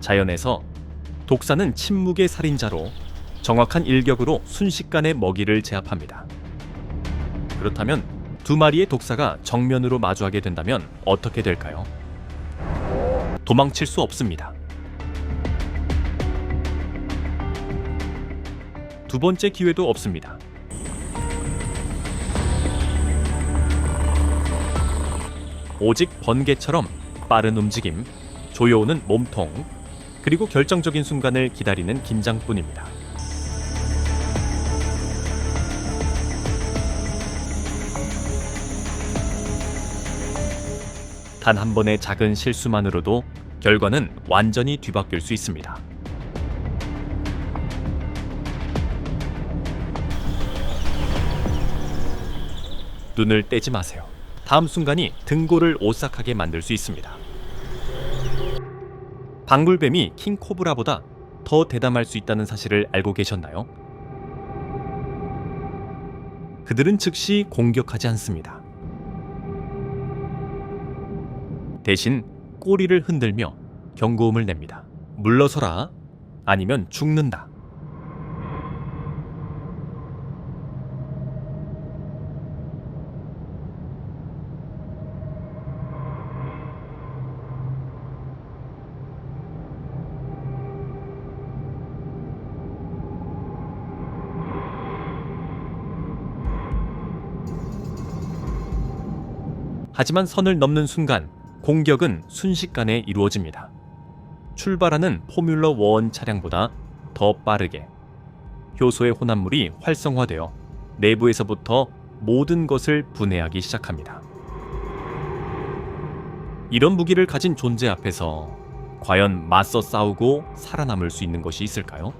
자연에서 독사는 침묵의 살인자로 정확한 일격으로 순식간에 먹이를 제압합니다. 그렇다면 두 마리의 독사가 정면으로 마주하게 된다면 어떻게 될까요? 도망칠 수 없습니다. 두 번째 기회도 없습니다. 오직 번개처럼 빠른 움직임, 조여오는 몸통, 그리고 결정적인 순간을 기다리는 긴장뿐입니다. 단 한 번의 작은 실수만으로도 결과는 완전히 뒤바뀔 수 있습니다. 눈을 떼지 마세요. 다음 순간이 등골을 오싹하게 만들 수 있습니다. 방울뱀이 킹코브라보다 더 대담할 수 있다는 사실을 알고 계셨나요? 그들은 즉시 공격하지 않습니다. 대신 꼬리를 흔들며 경고음을 냅니다. 물러서라, 아니면 죽는다. 하지만 선을 넘는 순간 공격은 순식간에 이루어집니다. 출발하는 포뮬러 1 차량보다 더 빠르게 효소의 혼합물이 활성화되어 내부에서부터 모든 것을 분해하기 시작합니다. 이런 무기를 가진 존재 앞에서 과연 맞서 싸우고 살아남을 수 있는 것이 있을까요?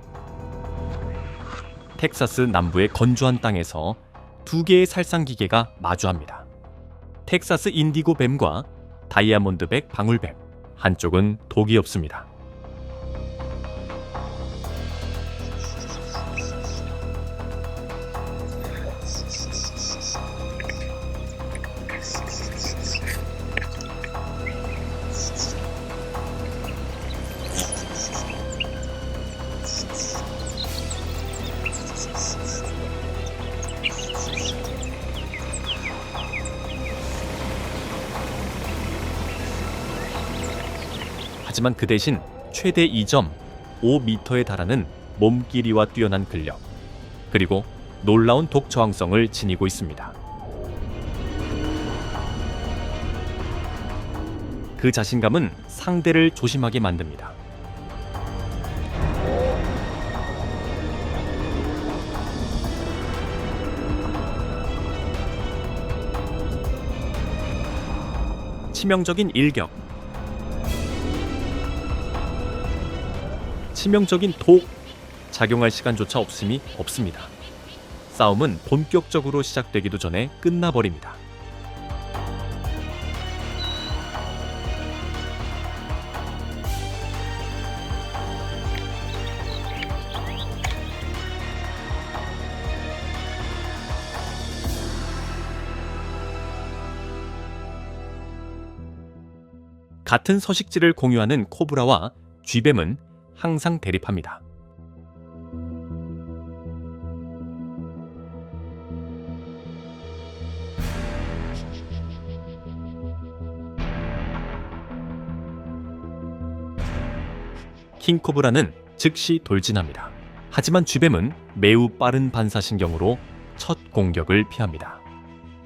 텍사스 남부의 건조한 땅에서 두 개의 살상기계가 마주합니다. 텍사스 인디고 뱀과 다이아몬드백 방울뱀. 한쪽은 독이 없습니다. 하지만 그 대신 최대 2.5m에 달하는 몸길이와 뛰어난 근력, 그리고 놀라운 독 저항성을 지니고 있습니다. 그 자신감은 상대를 조심하게 만듭니다. 치명적인 일격, 치명적인 독, 작용할 시간조차 없음이 없습니다. 싸움은 본격적으로 시작되기도 전에 끝나버립니다. 같은 서식지를 공유하는 코브라와 쥐뱀은 항상 대립합니다. 킹코브라는 즉시 돌진합니다. 하지만 쥐뱀은 매우 빠른 반사신경으로 첫 공격을 피합니다.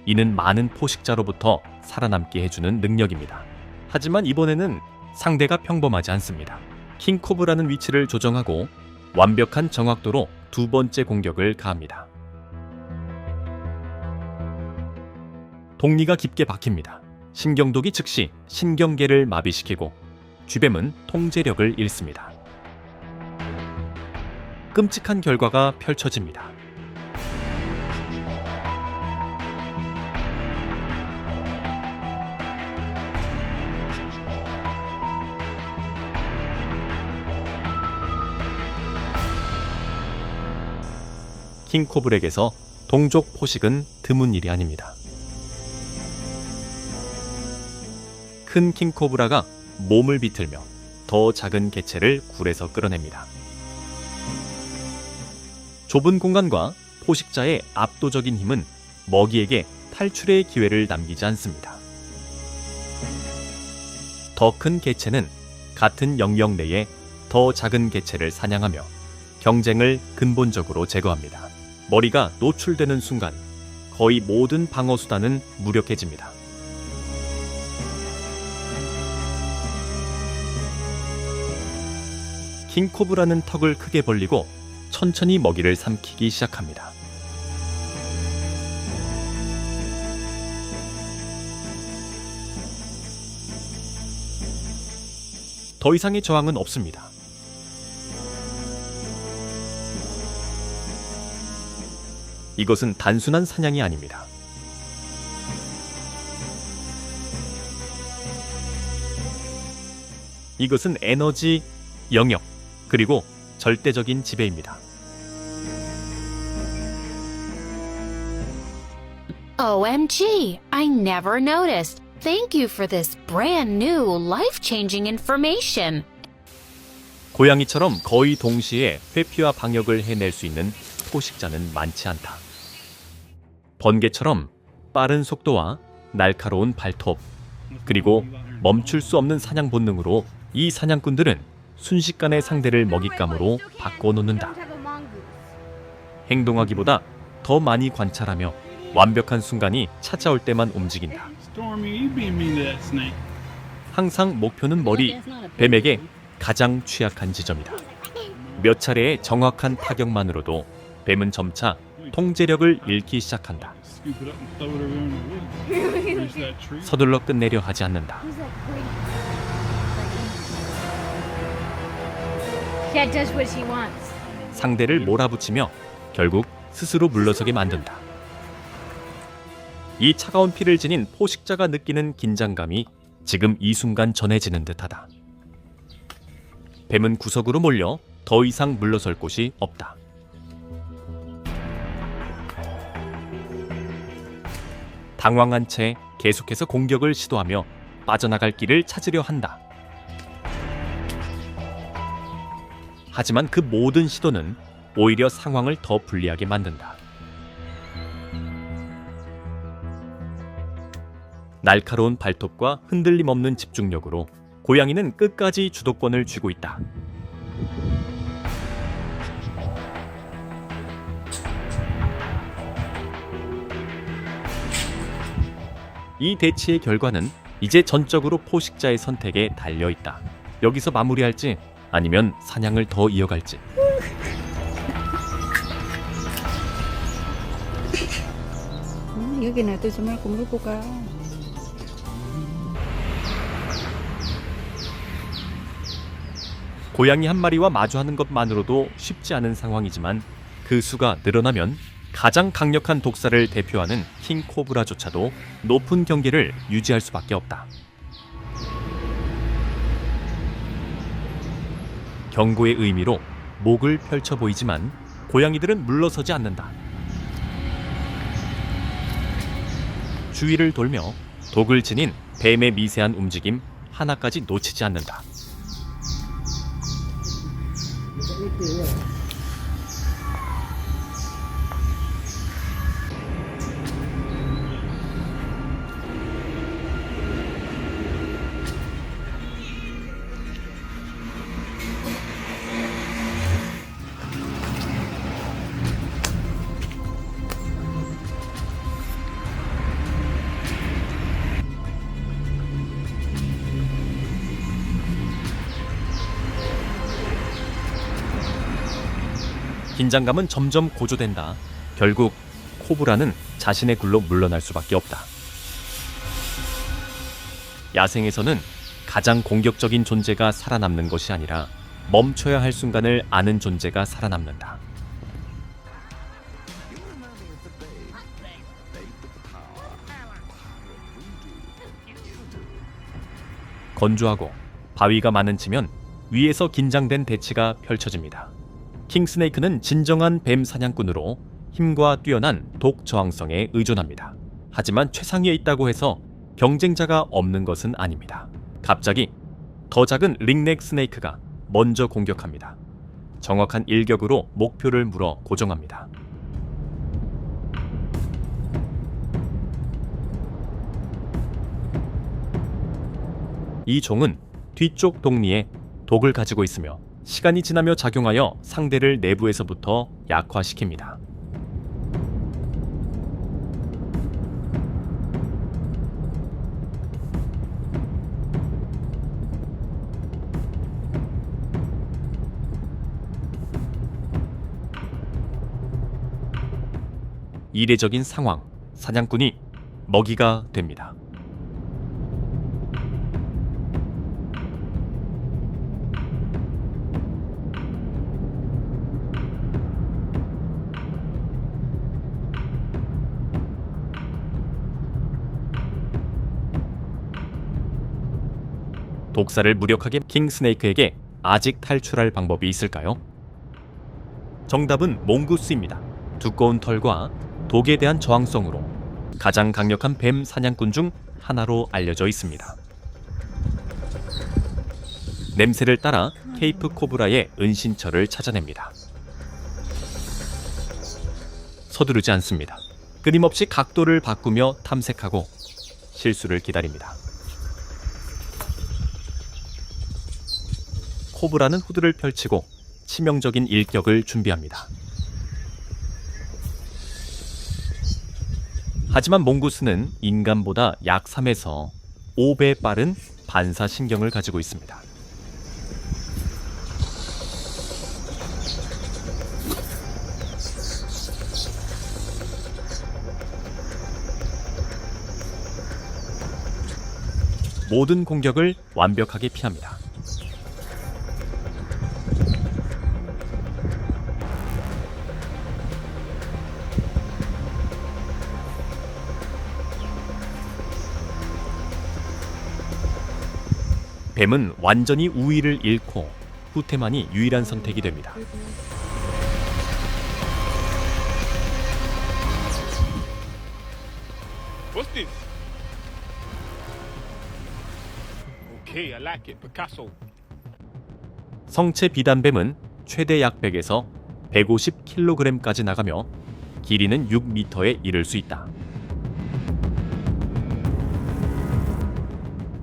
이는 많은 포식자로부터 살아남게 해주는 능력입니다. 하지만 이번에는 상대가 평범하지 않습니다. 킹코브라는 위치를 조정하고 완벽한 정확도로 두 번째 공격을 가합니다. 독리가 깊게 박힙니다. 신경독이 즉시 신경계를 마비시키고 쥐뱀은 통제력을 잃습니다. 끔찍한 결과가 펼쳐집니다. 킹코브렉에서 동족 포식은 드문 일이 아닙니다. 큰 킹코브라가 몸을 비틀며 더 작은 개체를 굴에서 끌어냅니다. 좁은 공간과 포식자의 압도적인 힘은 먹이에게 탈출의 기회를 남기지 않습니다. 더 큰 개체는 같은 영역 내에 더 작은 개체를 사냥하며 경쟁을 근본적으로 제거합니다. 머리가 노출되는 순간 거의 모든 방어 수단은 무력해집니다. 킹코브라는 턱을 크게 벌리고 천천히 먹이를 삼키기 시작합니다. 더 이상의 저항은 없습니다. 이것은 단순한 사냥이 아닙니다. 이것은 에너지, 영역, 그리고 절대적인 지배입니다. OMG, I never noticed. Thank you for this brand new, life-changing information. 고양이처럼 거의 동시에 회피와 방역을 해낼 수 있는 포식자는 많지 않다. 번개처럼 빠른 속도와 날카로운 발톱, 그리고 멈출 수 없는 사냥 본능으로 이 사냥꾼들은 순식간에 상대를 먹잇감으로 바꿔놓는다. 행동하기보다 더 많이 관찰하며 완벽한 순간이 찾아올 때만 움직인다. 항상 목표는 머리, 뱀에게 가장 취약한 지점이다. 몇 차례의 정확한 타격만으로도 뱀은 점차 통제력을 잃기 시작한다. 서둘러 끝내려 하지 않는다. Cat does what she wants. 상대를 몰아붙이며 결국 스스로 물러서게 만든다. 이 차가운 피를 지닌 포식자가 느끼는 긴장감이 지금 이 순간 전해지는 듯하다. 뱀은 구석으로 몰려 더 이상 물러설 곳이 없다. 당황한 채 계속해서 공격을 시도하며 빠져나갈 길을 찾으려 한다. 하지만 그 모든 시도는 오히려 상황을 더 불리하게 만든다. 날카로운 발톱과 흔들림 없는 집중력으로 고양이는 끝까지 주도권을 쥐고 있다. 이 대치의 결과는 이제 전적으로 포식자의 선택에 달려 있다. 여기서 마무리할지 아니면 사냥을 더 이어갈지. 여기 놔두지 말고 물고 가. 고양이 한 마리와 마주하는 것만으로도 쉽지 않은 상황이지만 그 수가 늘어나면 가장 강력한 독사를 대표하는 킹코브라조차도 높은 경계를 유지할 수밖에 없다. 경고의 의미로 목을 펼쳐 보이지만 고양이들은 물러서지 않는다. 주위를 돌며 독을 지닌 뱀의 미세한 움직임 하나까지 놓치지 않는다. 긴장감은 점점 고조된다. 결국 코브라는 자신의 굴로 물러날 수밖에 없다. 야생에서는 가장 공격적인 존재가 살아남는 것이 아니라 멈춰야 할 순간을 아는 존재가 살아남는다. 건조하고 바위가 많은 지면 위에서 긴장된 대치가 펼쳐집니다. 킹스네이크는 진정한 뱀 사냥꾼으로 힘과 뛰어난 독 저항성에 의존합니다. 하지만 최상위에 있다고 해서 경쟁자가 없는 것은 아닙니다. 갑자기 더 작은 링넥 스네이크가 먼저 공격합니다. 정확한 일격으로 목표를 물어 고정합니다. 이 종은 뒤쪽 독리에 독을 가지고 있으며 시간이 지나며 작용하여 상대를 내부에서부터 약화시킵니다. 이례적인 상황, 사냥꾼이 먹이가 됩니다. 독사를 무력하게 킹스네이크에게 아직 탈출할 방법이 있을까요? 정답은 몽구스입니다. 두꺼운 털과 독에 대한 저항성으로 가장 강력한 뱀 사냥꾼 중 하나로 알려져 있습니다. 냄새를 따라 케이프 코브라의 은신처를 찾아냅니다. 서두르지 않습니다. 끊임없이 각도를 바꾸며 탐색하고 실수를 기다립니다. 코브라는 후드를 펼치고 치명적인 일격을 준비합니다. 하지만 몽구스는 인간보다 약 3에서 5배 빠른 반사신경을 가지고 있습니다. 모든 공격을 완벽하게 피합니다. 뱀은 완전히 우위를 잃고 후퇴만이 유일한 선택이 됩니다. What's this? Okay, I like it. Picasso. 성체 비단뱀은 최대 약 100에서 150kg까지 나가며 길이는 6m에 이를 수 있다.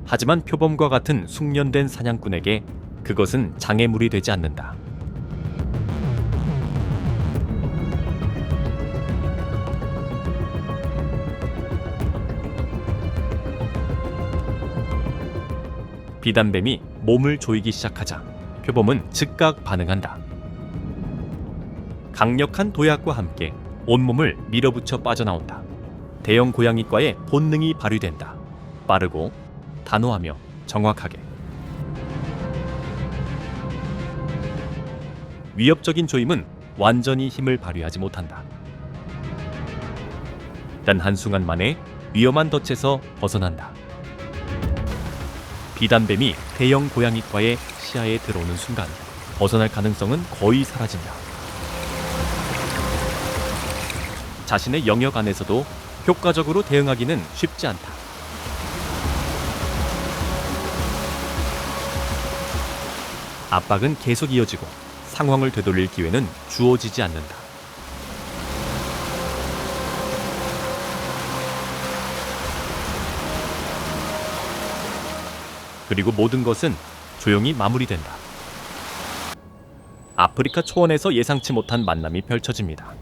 하지만 표범과 같은 숙련된 사냥꾼에게 그것은 장애물이 되지 않는다. 비단뱀이 몸을 조이기 시작하자 표범은 즉각 반응한다. 강력한 도약과 함께 온몸을 밀어붙여 빠져나온다. 대형 고양이과의 본능이 발휘된다. 빠르고 단호하며 정확하게. 위협적인 조임은 완전히 힘을 발휘하지 못한다. 단 한순간 만에 위험한 덫에서 벗어난다. 비단뱀이 대형 고양이과의 시야에 들어오는 순간 벗어날 가능성은 거의 사라진다. 자신의 영역 안에서도 효과적으로 대응하기는 쉽지 않다. 압박은 계속 이어지고 상황을 되돌릴 기회는 주어지지 않는다. 그리고 모든 것은 조용히 마무리된다. 아프리카 초원에서 예상치 못한 만남이 펼쳐집니다.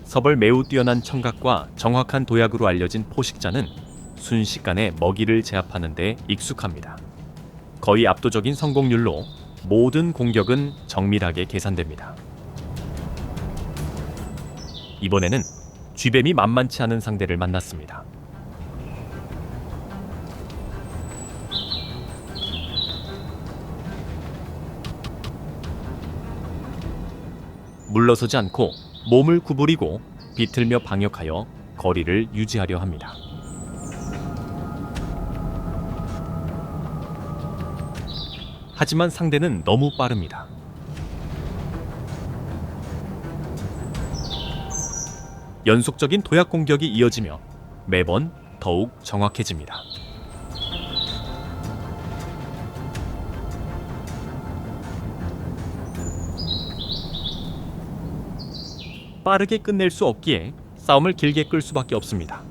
서벌 매우 뛰어난 청각과 정확한 도약으로 알려진 포식자는 순식간에 먹이를 제압하는 데 익숙합니다. 거의 압도적인 성공률로 모든 공격은 정밀하게 계산됩니다. 이번에는 쥐뱀이 만만치 않은 상대를 만났습니다. 물러서지 않고 몸을 구부리고 비틀며 방역하여 거리를 유지하려 합니다. 하지만 상대는 너무 빠릅니다. 연속적인 도약 공격이 이어지며 매번 더욱 정확해집니다. 빠르게 끝낼 수 없기에 싸움을 길게 끌 수밖에 없습니다.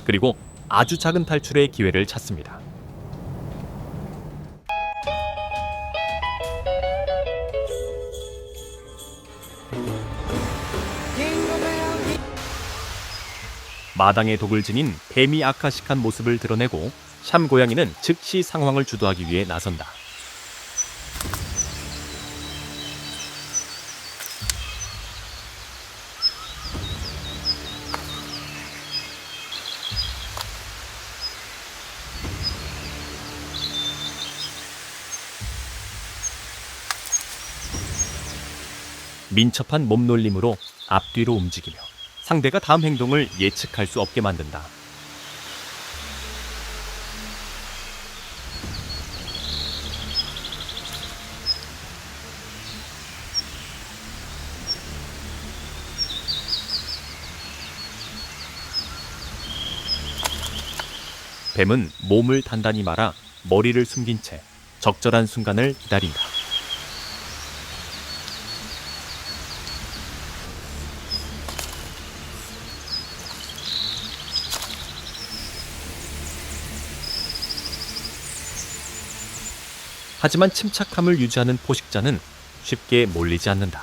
그리고 아주 작은 탈출의 기회를 찾습니다. 마당에 독을 지닌 뱀이 아카식한 모습을 드러내고 샴 고양이는 즉시 상황을 주도하기 위해 나선다. 민첩한 몸놀림으로 앞뒤로 움직이며 상대가 다음 행동을 예측할 수 없게 만든다. 뱀은 몸을 단단히 말아 머리를 숨긴 채 적절한 순간을 기다린다. 하지만 침착함을 유지하는 포식자는 쉽게 몰리지 않는다.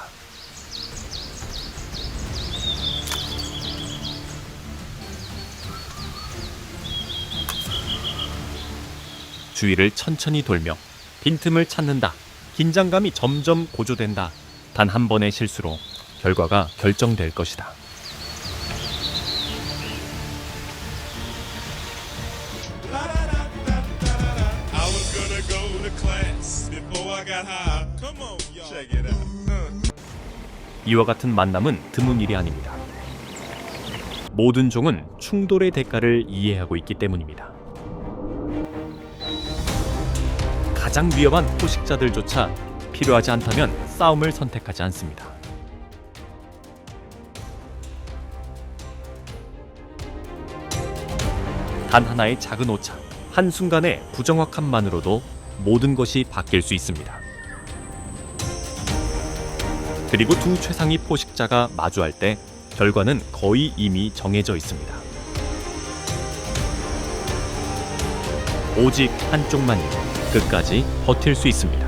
주위를 천천히 돌며 빈틈을 찾는다. 긴장감이 점점 고조된다. 단 한 번의 실수로 결과가 결정될 것이다. I was gonna go to class before I got high. Come on, y'all. Check it out. 이와 같은 만남은 드문 일이 아닙니다. 모든 종은 충돌의 대가를 이해하고 있기 때문입니다. 가장 위험한 포식자들조차 필요하지 않다면 싸움을 선택하지 않습니다. 단 하나의 작은 오차, 한순간의 부정확함만으로도 모든 것이 바뀔 수 있습니다. 그리고 두 최상위 포식자가 마주할 때 결과는 거의 이미 정해져 있습니다. 오직 한쪽만이 끝까지 버틸 수 있습니다.